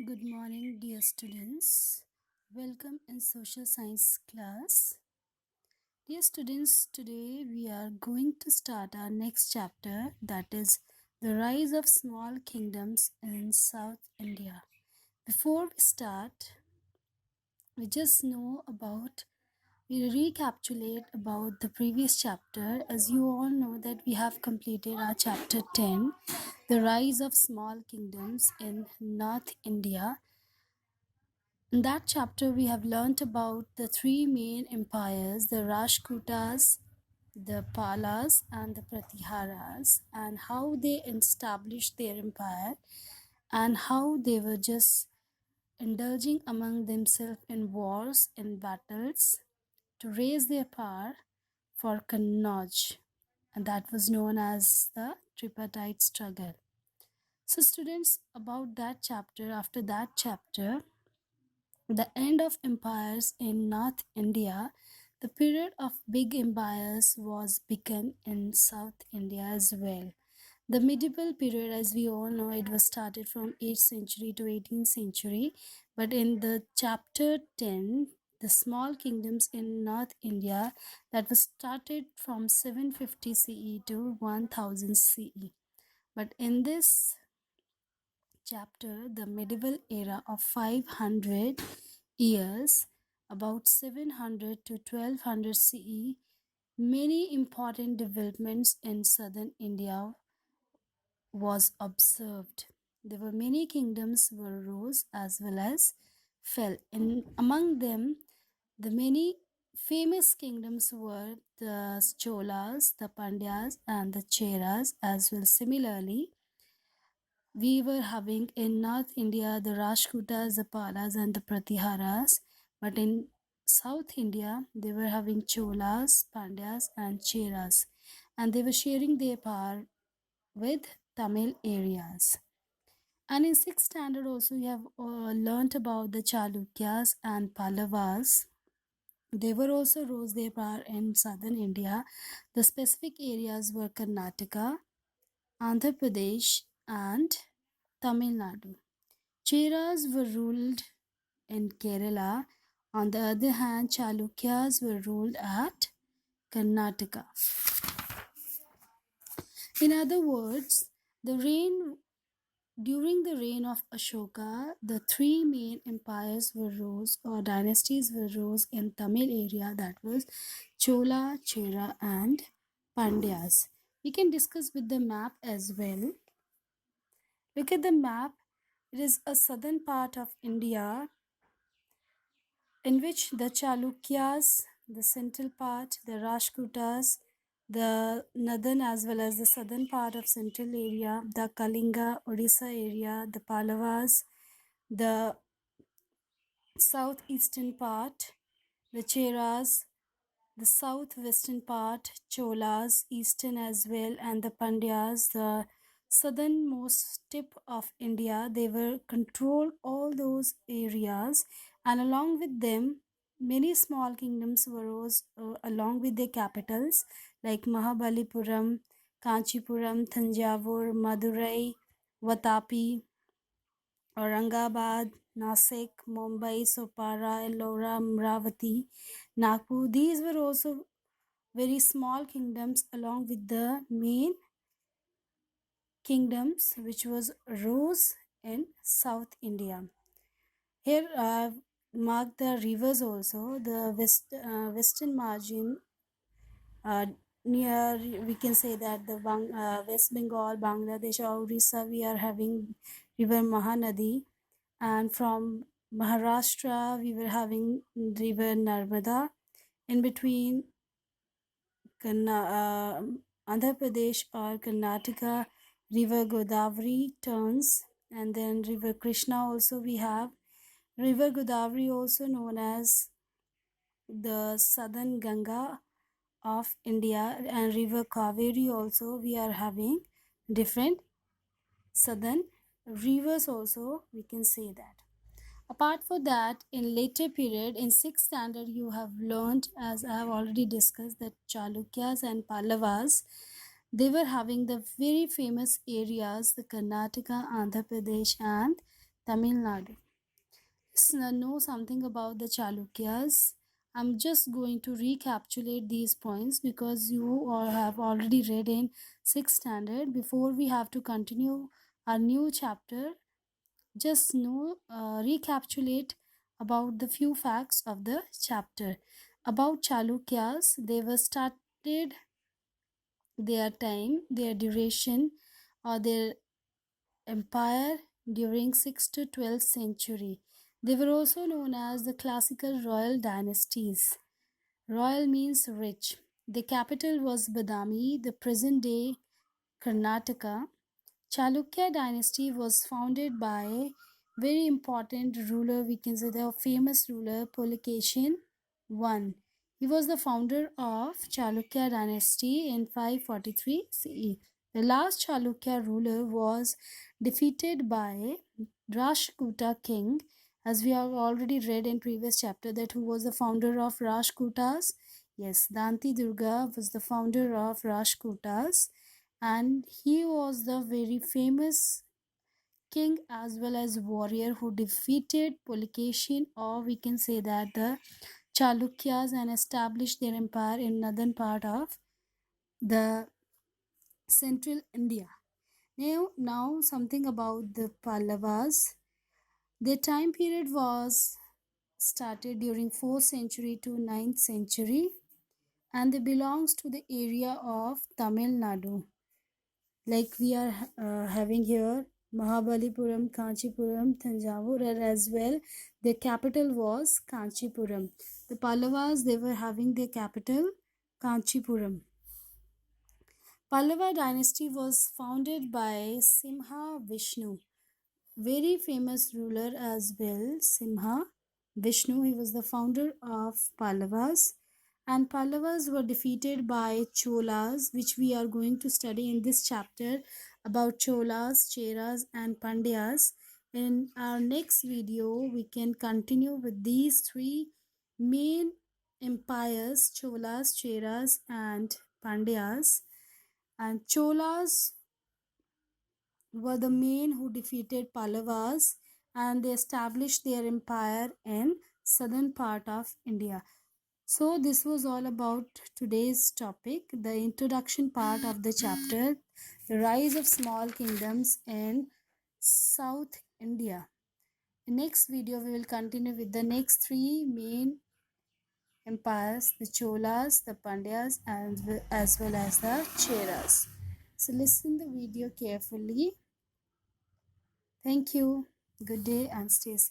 Good morning, dear students. Welcome in social science class. Dear students, today we are going to start our next chapter, that is the rise of small kingdoms in South India. Before we start, we just know about we recapitulate about the previous chapter. As you all know that we have completed our chapter 10, the rise of small kingdoms in North India. In that chapter, we have learnt about the three main empires, the Rashtrakutas, the Palas, and the Pratiharas, and how they established their empire and how they were just indulging among themselves in wars and battles to raise their power for Kannauj, and that was known as the tripartite struggle. So, students, about that chapter, after that chapter, the end of empires in North India, the period of big empires was begun in South India as well. The medieval period, as we all know, it was started from 8th century to 18th century. But in the chapter 10, the small kingdoms in North India, that was started from 750 CE to 1000 CE. But in this chapter, the medieval era of 500 years, about 700 to 1200 CE, many important developments in southern India was observed. There were many kingdoms were rose as well as fell. And among them, the many famous kingdoms were the Cholas, the Pandyas, and the Cheras as well. Similarly, we were having in North India the Rashtrakutas, the Palas, and the Pratiharas, but in South India they were having Cholas, Pandyas, and Cheras, and they were sharing their power with Tamil areas. And in sixth standard also we have learnt about the Chalukyas and Pallavas. They were also rose their power in southern India. The specific areas were Karnataka, Andhra Pradesh, and Tamil Nadu. Cheras were ruled in Kerala. On the other hand, Chalukyas were ruled at Karnataka. In other words, during the reign of Ashoka, the three main empires were rose or dynasties were rose in Tamil area, that was Chola, Chera, and Pandyas. We can discuss with the map as well. Look at the map. It is a southern part of India in which the Chalukyas, the central part, the Rashtrakutas, the northern as well as the southern part of central area, the Kalinga, Odisha area, the Pallavas, the southeastern part, the Cheras, the southwestern part, Cholas, eastern as well, and the Pandyas, the southernmost tip of India. They were controlled all those areas, and along with them, many small kingdoms arose along with their capitals like Mahabalipuram, Kanchipuram, Thanjavur, Madurai, Vatapi, Aurangabad, Nasik, Mumbai, Sopara, Ellora, Amravati, Nagpur. These were also very small kingdoms along with the main kingdoms which was rose in South India. Here mark the rivers also. The western margin near, we can say that the West Bengal, Bangladesh, or Orissa, we are having river Mahanadi, and from Maharashtra we were having river Narmada. In between Andhra Pradesh or Karnataka, river Godavari turns, and then river Krishna also we have. River Godavari also known as the southern Ganga of India, and river Kaveri also we are having different southern rivers also, we can say that. Apart from that, in later period, in 6th standard, you have learned, as I have already discussed, that Chalukyas and Pallavas, they were having the very famous areas, the Karnataka, Andhra Pradesh, and Tamil Nadu. Let's know something about the Chalukyas. I'm just going to recapitulate these points because you all have already read in 6th standard. Before we have to continue our new chapter, just know recapitulate about the few facts of the chapter. About Chalukyas, they were started their time, their duration, or their empire during 6th to 12th century. They were also known as the classical royal dynasties. Royal means rich. The capital was Badami, the present day Karnataka. Chalukya dynasty was founded by very important ruler, we can say the famous ruler Pulikeshin I. He was the founder of Chalukya dynasty in 543 CE. The last Chalukya ruler was defeated by Rashtrakuta king, as we have already read in previous chapter that who was the founder of Rashtrakutas. Yes, Danti Durga was the founder of Rashtrakutas, and he was the very famous king as well as warrior who defeated Pulikeshin, or we can say that the Chalukyas, and established their empire in northern part of the central India. Now something about the Pallavas. Their time period was started during 4th century to 9th century, and they belongs to the area of Tamil Nadu. Like we are having here Mahabalipuram, Kanchipuram, Tanjavur, and as well their capital was Kanchipuram. The Pallavas, they were having their capital Kanchipuram. Pallava dynasty was founded by Simha Vishnu, very famous ruler as well. Simha Vishnu, he was the founder of Pallavas, and Pallavas were defeated by Cholas, which we are going to study in this chapter about Cholas, Cheras, and Pandyas. In our next video, we can continue with these three main empires: Cholas, Cheras, and Pandyas. And Cholas were the main who defeated Pallavas, and they established their empire in southern part of India. So this was all about today's topic, the introduction part of the chapter, the rise of small kingdoms in South India. In next video we will continue with the next three main empires, the Cholas, the Pandyas, and as well as the Cheras. So listen the video carefully. Thank you. Good day and stay safe.